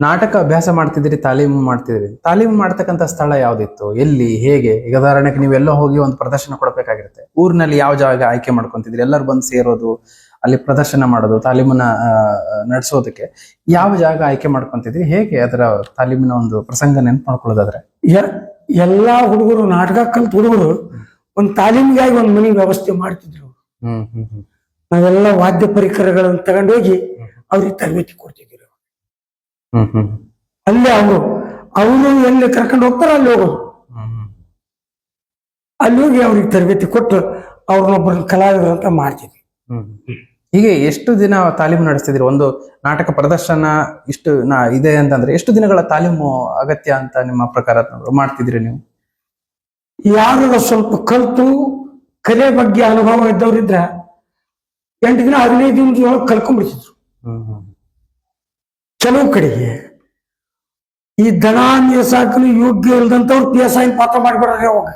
Speaker 2: ನಾಟಕ ಅಭ್ಯಾಸ ಮಾಡ್ತಿದ್ರಿ, ತಾಲೀಮು ಮಾಡ್ತಿದ್ರಿ. ತಾಲೀಮು ಮಾಡ್ತಕ್ಕಂಥ ಸ್ಥಳ ಯಾವ್ದಿತ್ತು, ಎಲ್ಲಿ, ಹೇಗೆ? ಈಗ ಉದಾಹರಣೆಗೆ ನೀವೆಲ್ಲೋ ಹೋಗಿ ಒಂದು ಪ್ರದರ್ಶನ ಕೊಡಬೇಕಾಗಿರುತ್ತೆ, ಊರಿನಲ್ಲಿ ಯಾವ ಜಾಗ ಆಯ್ಕೆ ಮಾಡ್ಕೊಂತಿದ್ರಿ? ಎಲ್ಲರೂ ಬಂದು ಸೇರೋದು, ಅಲ್ಲಿ ಪ್ರದರ್ಶನ ಮಾಡೋದು, ತಾಲೀಮನ್ನ ನಡೆಸೋದಕ್ಕೆ ಯಾವ ಜಾಗ ಆಯ್ಕೆ ಮಾಡ್ಕೊಂತಿದ್ರಿ? ಹೇಗೆ ಅದರ ತಾಲೀಮಿನ ಒಂದು ಪ್ರಸಂಗ ನೆನ್ಪು ಮಾಡ್ಕೊಳ್ಳೋದಾದ್ರೆ?
Speaker 1: ಎಲ್ಲಾ ಹುಡುಗರು, ನಾಟಕ ಕಲ್ತ ಹುಡುಗರು ಒಂದು ತಾಲೀಮಿಗಾಗಿ ಒಂದು ಮನೆ ವ್ಯವಸ್ಥೆ ಮಾಡ್ತಿದ್ರು. ನಾವೆಲ್ಲ ವಾದ್ಯ ಪರಿಕರಗಳನ್ನು ತಗೊಂಡೋಗಿ ಅವ್ರಿಗೆ ತರಬೇತಿ ಕೊಡ್ತಿದ್ರು. ಅಲ್ಲೇ ಅವರು ಎಲ್ಲಿ ಕರ್ಕೊಂಡು ಹೋಗ್ತಾರ ಅಲ್ಲಿ ಹೋಗೋದು, ಅಲ್ಲಿ ಹೋಗಿ ಅವ್ರಿಗೆ ತರಬೇತಿ ಕೊಟ್ಟು ಅವ್ರನ್ನೊಬ್ಬರನ್ನ ಕಲಾವಿದರು ಅಂತ ಮಾಡ್ತಿದ್ವಿ.
Speaker 2: ಹೀಗೆ ಎಷ್ಟು ದಿನ ತಾಲೀಮು ನಡೆಸ್ತಿದ್ರಿ? ಒಂದು ನಾಟಕ ಪ್ರದರ್ಶನ ಇಷ್ಟು ಇದೆ ಅಂತಂದ್ರೆ ಎಷ್ಟು ದಿನಗಳ ತಾಲೀಮು ಅಗತ್ಯ ಅಂತ ನಿಮ್ಮ ಪ್ರಕಾರ ಮಾಡ್ತಿದ್ರಿ ನೀವು?
Speaker 1: ಯಾರು ಸ್ವಲ್ಪ ಕಲ್ತು ಕಲೆ ಬಗ್ಗೆ ಅನುಭವ ಇದ್ದವ್ರಿದ್ರ 8 ದಿನ 15 ದಿನದೊಳಗೆ ಕಲ್ಕೊಂಡ್ಬಿಡ್ತಿದ್ರು. ಕೆಲವು ಕಡೆಗೆ ಈ ದನ ಮೇಸಾಕಲು ಯೋಗ್ಯ ಇಲ್ದಂತವ್ರು PSI ಪಾತ್ರ ಮಾಡಿಬಿಡ್ರಿ. ಅವಾಗ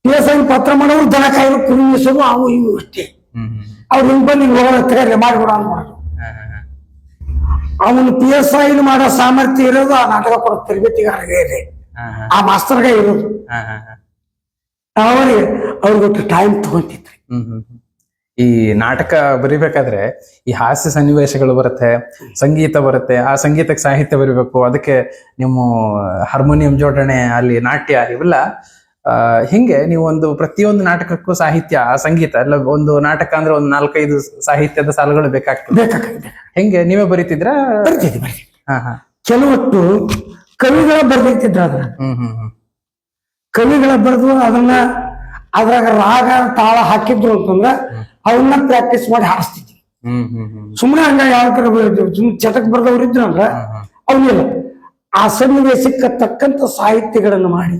Speaker 1: PSI ಪಾತ್ರ ಮಾಡೋರು ದನ ಕಾಯಿಲು, ಕುರಿ ಮೇಸೋದು, ಅವು ಇವು ಅಷ್ಟೇ. ಅವ್ರು ಹಿಂಗ್ ಬಂದು ಹೋಗೋಣ ಮಾಡಿಬಿಡ ಅನ್ಬಾರ್ದು. ಅವನು PSI ಮಾಡೋ ಸಾಮರ್ಥ್ಯ ಇರೋದು ಆ ನಾಟಕ ಕೊಡೋ ತರಬೇತಿಗಾರಗೆ ಇದೆ, ಆ ಮಾಸ್ತರ್ಗೆ ಇರೋದು. ಅವ್ರಿಗೊಟ್ಟು ಟೈಮ್ ತಗೊಂತಿದ್ರಿ.
Speaker 2: ಈ ನಾಟಕ ಬರಿಬೇಕಾದ್ರೆ ಈ ಹಾಸ್ಯ ಸನ್ನಿವೇಶಗಳು ಬರುತ್ತೆ, ಸಂಗೀತ ಬರುತ್ತೆ, ಆ ಸಂಗೀತಕ್ಕೆ ಸಾಹಿತ್ಯ ಬರಿಬೇಕು, ಅದಕ್ಕೆ ನಿಮ್ಮ ಹಾರ್ಮೋನಿಯಂ ಜೋಡಣೆ, ಅಲ್ಲಿ ನಾಟ್ಯ, ಇವೆಲ್ಲ ಹಿಂಗೆ ನೀವು ಒಂದು ಪ್ರತಿಯೊಂದು ನಾಟಕಕ್ಕೂ ಸಾಹಿತ್ಯ, ಆ ಸಂಗೀತ ಎಲ್ಲ, ಒಂದು ನಾಟಕ ಅಂದ್ರೆ ಒಂದು 4-5 ಸಾಹಿತ್ಯದ ಸಾಲುಗಳು ಬೇಕಾಗ್ತದೆ. ಹೆಂಗೆ ನೀವೇ ಬರೀತಿದ್ರ?
Speaker 1: ಕೆಲವತ್ತು ಕವಿಗಳ ಬರ್ದಿತ್ತಿದ್ರ ಅದ್ರ ಕವಿಗಳ ಬರೆದು ಅದನ್ನ ಅದ್ರಾಗ ರಾಗ ತಾಳ ಹಾಕಿದ್ರು ಅಂತಂದ್ರ ಅವನ್ನ ಪ್ರಾಕ್ಟೀಸ್ ಮಾಡಿ ಹಾರಿಸ್ತಿದ್ವಿ. ಸುಮ್ಮನೆ ಹಂಗ ಯಾವ ತರ ಚಟಕ್ ಬರ್ದವ್ರು ಇದ್ರು ಅಂದ್ರ ಅವನ್ನೆಲ್ಲ ಆ ಸನ್ನಿವೇಶಕ್ಕೆ ತಕ್ಕಂತ ಸಾಹಿತ್ಯಗಳನ್ನು ಮಾಡಿ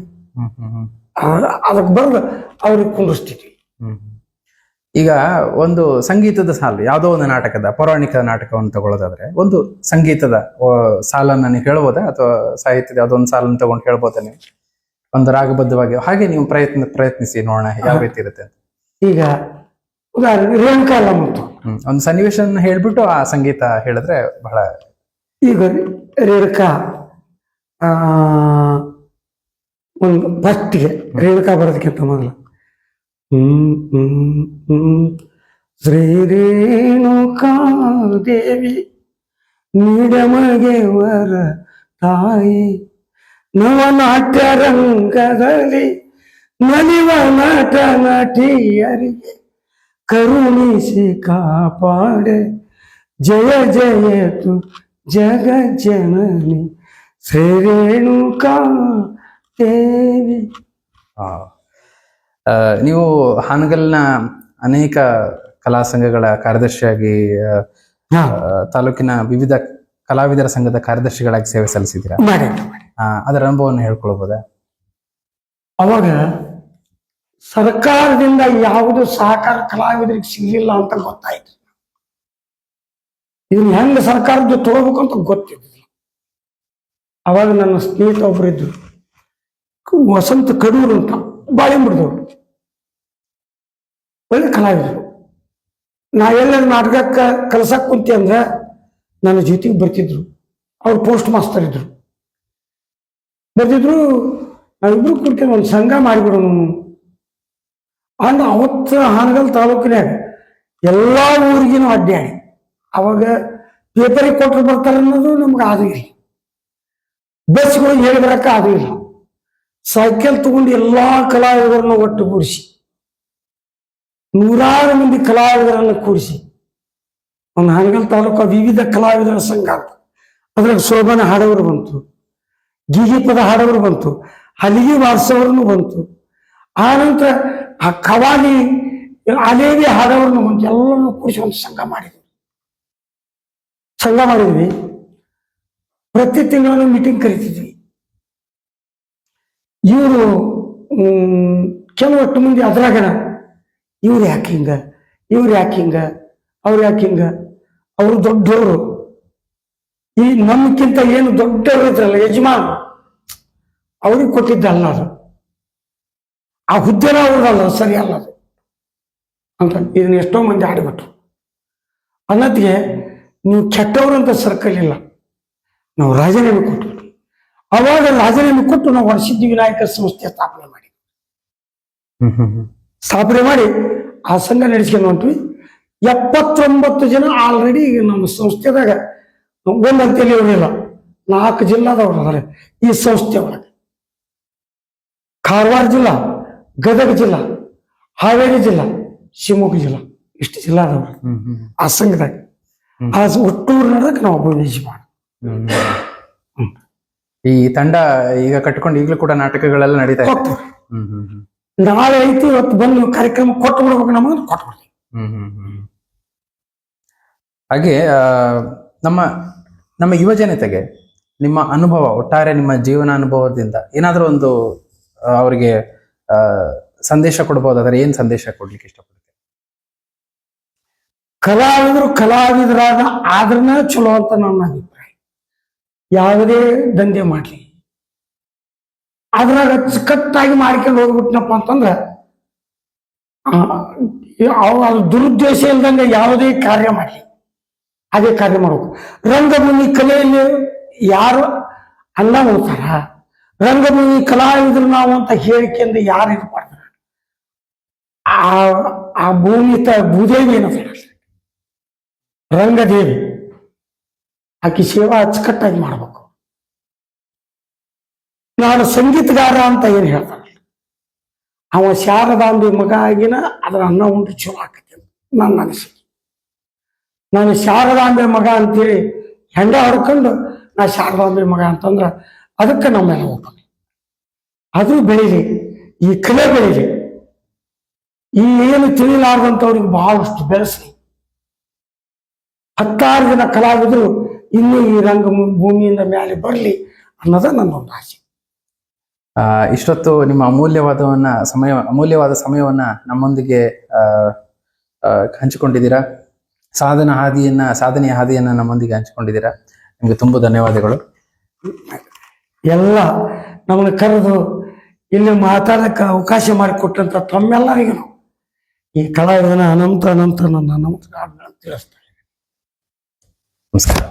Speaker 1: ಅದಕ್ಕೆ ಬರೆದು ಅವ್ರಿಗೆ ಕುಂಡಿಸ್ತಿದ್ವಿ.
Speaker 2: ಈಗ ಒಂದು ಸಂಗೀತದ ಸಾಲು, ಯಾವುದೋ ಒಂದು ನಾಟಕದ ಪೌರಾಣಿಕ ನಾಟಕವನ್ನು ತಗೊಳ್ಳೋದಾದ್ರೆ ಒಂದು ಸಂಗೀತದ ಸಾಲನ್ನ ನೀವು ಹೇಳ್ಬೋದಾ, ಅಥವಾ ಸಾಹಿತ್ಯದ ಯಾವುದೋ ಒಂದು ಸಾಲನ್ನು ತಗೊಂಡು ಹೇಳ್ಬೋದಾ ನೀವು ಒಂದು ರಾಗಬದ್ಧವಾಗಿ? ಹಾಗೆ ನೀವು ಪ್ರಯತ್ನಿಸಿ ನೋಡೋಣ ಯಾವ ರೀತಿ ಇರುತ್ತೆ ಅಂತ.
Speaker 1: ಈಗ ಉದಾಹರಣೆ ರೇಣುಕಾ ಯಲ್ಲಮ್ಮ
Speaker 2: ಒಂದು ಸನ್ನಿವೇಶ ಹೇಳ್ಬಿಟ್ಟು ಆ ಸಂಗೀತ ಹೇಳಿದ್ರೆ ಬಹಳ.
Speaker 1: ಈಗ ರೇಣುಕಾ ಒಂದು ಫಸ್ಟ್ಗೆ ರೇಣುಕಾ ಬರೋದಕ್ಕಿಂತ ಮೊದಲು ಶ್ರೀ ರೇಣುಕಾ ದೇವಿ ನೀಡಮಗೆ ವರ ತಾಯಿ, ನವನಾಟ್ಯ ರಂಗದಲ್ಲಿ ನಲಿವ ನಟ ನಟಿಯರಿಗೆ ಕರುಣಿಸಿ ಕಾಪಾಡೆ, ಜಯ ಜಯತು ಜಗ ಜನನಿ ಶ್ರೀ ರೇಣುಕಾ ದೇವಿ.
Speaker 2: ನೀವು ಹಾನಗಲ್ನ ಅನೇಕ ಕಲಾ ಸಂಘಗಳ ಕಾರ್ಯದರ್ಶಿಯಾಗಿ, ತಾಲೂಕಿನ ವಿವಿಧ ಕಲಾವಿದರ ಸಂಘದ ಕಾರ್ಯದರ್ಶಿಗಳಾಗಿ ಸೇವೆ ಸಲ್ಲಿಸಿದ್ದೀರಾ. ಅದರ ಅನುಭವವನ್ನು ಹೇಳ್ಕೊಳ್ಬೋದಾ?
Speaker 1: ಅವಾಗ ಸರ್ಕಾರದಿಂದ ಯಾವುದು ಸಹಕಾರ ಕಲಾವಿದರಿಗೆ ಸಿಗಲಿಲ್ಲ ಅಂತ ಗೊತ್ತಾಯ್ತು. ಇದನ್ನ ಹೆಂಗ ಸರ್ಕಾರದ ತಗೋಬೇಕಂತ ಗೊತ್ತಿದ್ದಿಲ್ಲ. ಅವಾಗ ನನ್ನ ಸ್ನೇಹಿತ ಒಬ್ರು ಇದ್ರು, ವಸಂತ ಕಡೂರು ಅಂತ, ಬಾಳೆಂಬುಡದವ್ರು, ಒಳ್ಳೆ ಕಲಾವಿದರು. ನಾ ಎಲ್ಲರ ನಾಟಕಕ್ಕೆ ಕಲ್ಸಕ್ ಕುಂತಿ ಅಂದ್ರೆ ನನ್ನ ಜೊತೆಗೆ ಬರ್ತಿದ್ರು. ಅವ್ರು ಪೋಸ್ಟ್ ಮಾಸ್ತರ್ ಇದ್ರು, ಬರ್ತಿದ್ರು. ನಾವಿಬ್ರು ಕುಡ್ಕೊಂಡು ಒಂದು ಸಂಘ ಮಾಡಿಬಿಡೋಣ ಅಂದ. ಅವತ್ತು ಹಾನಗಲ್ ತಾಲೂಕಿನಾಗ ಎಲ್ಲಾ ಊರಿಗಿನೂ ಅಡ್ಡಾಡಿ ಅವಾಗ ಪೇಪರಿಗೆ ಕೊಟ್ಟರು ಬರ್ತಾರೆ ಅನ್ನೋದು ನಮ್ಗೆ ಅದು ಇಲ್ಲ, ಬಸ್ಗಳು ಹೇಳಿ ಬರಕ್ಕ ಅದು ಇಲ್ಲ. ಸೈಕಲ್ ತಗೊಂಡು ಎಲ್ಲಾ ಕಲಾವಿದರನ್ನು ಒಟ್ಟುಗೂಡಿಸಿ 100 ಮಂದಿ ಕಲಾವಿದರನ್ನು ಕೂಡಿಸಿ ಒಂದು ಹಾನಗಲ್ ತಾಲೂಕು ವಿವಿಧ ಕಲಾವಿದರ ಸಂಘ ಅದ್ರಾಗ ಶೋಭನ ಹಾಡವರು ಬಂತು, ಗೀಗಿ ಪದ ಹಾಡವರು ಬಂತು, ಹಲಿಗೆ ವಾರ್ಸವ್ರನ್ನು ಬಂತು, ಆ ನಂತರ ಆ ಕವಾಲಿ ಅಲೇವಿ ಹಾಡವ್ರನ್ನು ಬಂತು. ಎಲ್ಲರನ್ನು ಕೂಡಿಸಿ ಒಂದು ಸಂಘ ಮಾಡಿದ್ವಿ. ಪ್ರತಿ ತಿಂಗಳನ್ನು ಮೀಟಿಂಗ್ ಕರಿತಿದ್ವಿ. ಇವರು ಕೆಲವಷ್ಟು ಮಂದಿ ಅದ್ರಾಗನ ಇವ್ರು ಯಾಕೆ ಹಿಂಗ, ಅವ್ರು ಯಾಕೆ ಹಿಂಗ, ಅವರು ದೊಡ್ಡವರು, ಈ ನಮ್ಗಿಂತ ಏನು ದೊಡ್ಡವರು ಇದ್ರಲ್ಲ ಯಜಮಾನ ಅವ್ರಿಗೆ ಕೊಟ್ಟಿದ್ದಲ್ಲ ಅದು, ಆ ಹುದ್ದೆನ ಅವ್ರದಲ್ಲ, ಸರಿ ಅಲ್ಲ ಅದು ಅಂತ ಇದನ್ನ ಎಷ್ಟೋ ಮಂದಿ ಆಡಿಬಿಟ್ರು. ಅನ್ನತ್ತಿಗೆ ನೀವು ಕೆಟ್ಟವರು ಅಂತ ಸರ್ಕಲ್ ಇಲ್ಲ, ನಾವು ರಾಜೀನಾಮೆ ಕೊಟ್ಬಿಟ್ವಿ. ಅವಾಗ ರಾಜೀನಾಮೆ ಕೊಟ್ಟು ನಾವು ವರಸಿದ್ಧಿ ವಿನಾಯಕ ಸಂಸ್ಥೆ ಸ್ಥಾಪನೆ ಮಾಡಿ ಆ ಸಂಘ ನಡೆಸ್ಕೊಂಡು ಹೊಂಟ್ವಿ. 79 ಜನ ಆಲ್ರೆಡಿ ನಮ್ಮ ಸಂಸ್ಥೆದಾಗ ಒಂದಂತೇಳಿ ಇರಲಿಲ್ಲ, 4 ಜಿಲ್ಲಾದವ್ರು ಅದಾರೆ ಈ ಸಂಸ್ಥೆ ಒಳಗೆ. ಕಾರವಾರ ಜಿಲ್ಲಾ, ಗದಗ ಜಿಲ್ಲಾ, ಹಾವೇರಿ ಜಿಲ್ಲಾ, ಶಿವಮೊಗ್ಗ ಜಿಲ್ಲಾ, ಇಷ್ಟು ಜಿಲ್ಲಾದವ್ರು ಆ ಸಂಘದಾಗ. ಆ ಒಟ್ಟೂರು ನಡೆದಕ್ಕೆ ನಾವು ಒಬ್ಬ ಯಜಮಾನ.
Speaker 2: ಈ ತಂಡ ಈಗ ಕಟ್ಕೊಂಡು ಈಗಲೂ ಕೂಡ ನಾಟಕಗಳೆಲ್ಲ ನಡೀತಾ ಇದೆ.
Speaker 1: ನಾಳೆ ಐತಿ, ಇವತ್ತು ಬಂದು ಕಾರ್ಯಕ್ರಮ ಕೊಟ್ಟು ಬಿಡ್ಬೇಕು, ನಮಗೆ ಕೊಟ್ಟು ಬಿಡ್ತೀವಿ.
Speaker 2: ಹಾಗೆ ನಮ್ಮ ಯುವ ಜನತೆಗೆ ನಿಮ್ಮ ಅನುಭವ, ಒಟ್ಟಾರೆ ನಿಮ್ಮ ಜೀವನ ಅನುಭವದಿಂದ ಏನಾದ್ರೂ ಒಂದು ಅವರಿಗೆ ಸಂದೇಶ ಕೊಡ್ಬೋದಾದ್ರೆ ಏನ್ ಸಂದೇಶ ಕೊಡ್ಲಿಕ್ಕೆ ಇಷ್ಟಪಡ್ತೀವಿ?
Speaker 1: ಕಲಾವಿದರಾದ ಆದ್ರನ ಚಲೋ ಅಂತ ನನ್ನ ಅಭಿಪ್ರಾಯ. ಯಾವುದೇ ದಂಧೆ ಮಾಡ್ಲಿ ಅದ್ರಾಗ ಅಚ್ಚುಕಟ್ಟಾಗಿ ಮಾಡ್ಕೊಂಡು ಹೋಗ್ಬಿಟ್ನಪ್ಪ ಅಂತಂದ್ರ ಅದು ದುರುದ್ದೇಶ ಇಲ್ದಂಗೆ ಯಾವುದೇ ಕಾರ್ಯ ಮಾಡಲಿ ಅದೇ ಕಾರ್ಯ ಮಾಡ್ಬೇಕು. ರಂಗಭೂಮಿ ಕಲೆಯಲ್ಲಿ ಯಾರು ಅನ್ನ ಹೋಗ್ತಾರ, ರಂಗಭೂಮಿ ಕಲಾವಿದರು ನಾವು ಅಂತ ಹೇಳಿಕೆಯಿಂದ ಯಾರು ಇದು ಮಾಡ್ತಾರ, ಆ ಭೂದೇವಿ ಏನಂತ ರಂಗದೇವಿ, ಆಕಿ ಸೇವಾ ಅಚ್ಚುಕಟ್ಟಾಗಿ ಮಾಡ್ಬೇಕು. ನಾನು ಸಂಗೀತಗಾರ ಅಂತ ಏನ್ ಹೇಳ್ತಾರ, ಅವ ಶಾರದಾಂಬಿ ಮಗ ಆಗಿನ ಅದ್ರ ಅನ್ನ ಉಂಟು ಚಲೋ ಆಕತಿ ನನ್ನ ಅನಿಸಿಕೆ. ನಾನು ಶಾರದಾಂಬೆ ಮಗ ಅಂತೇಳಿ ಹೆಂಡ ಹೊಡ್ಕೊಂಡು ನಾ ಶಾರದಾಂಬೆ ಮಗ ಅಂತಂದ್ರ ಅದಕ್ಕೆ ನಮ್ಮೆಲ್ಲ ಹೋಗ್ತಾನೆ. ಅದು ಬೆಳೀಲಿ, ಈ ಕಲೆ ಬೆಳೀಲಿ, ಈ ಏನು ತಿಳಿಲಾರ್ದಂಥವ್ರಿಗೆ ಬಹಳಷ್ಟು ಬೆಳೆಸಲಿ. 16 ಜನ ಕಲಾವಿದರು ಇನ್ನೂ ಈ ರಂಗ ಭೂಮಿಯಿಂದ ಮೇಲೆ ಬರಲಿ ಅನ್ನೋದ ನನ್ನೊಂದು ಆಸೆ.
Speaker 2: ಇಷ್ಟೊತ್ತು ನಿಮ್ಮ ಅಮೂಲ್ಯವಾದ ಸಮಯವನ್ನ ನಮ್ಮೊಂದಿಗೆ ಹಂಚಿಕೊಂಡಿದ್ದೀರಾ. ಸಾಧನೆಯ ಹಾದಿಯನ್ನ ನಮ್ಮೊಂದಿಗೆ ಹಂಚಿಕೊಂಡಿದ್ದೀರಾ. ನಿಮ್ಗೆ ತುಂಬ ಧನ್ಯವಾದಗಳು.
Speaker 1: ಎಲ್ಲ ನಮ್ಮನ್ನು ಕರೆದು ಇಲ್ಲಿ ಮಾತಾಡಕ್ಕೆ ಅವಕಾಶ ಮಾಡಿಕೊಟ್ಟಂತ ತಮ್ಮೆಲ್ಲರಿಗೂ ಈ ಕಲಾವಿದನ ಅನಂತ ನನ್ನ ನಮಸ್ಕಾರ ತಿಳಿಸ್ತಾರೆ.
Speaker 2: ನಮಸ್ಕಾರ.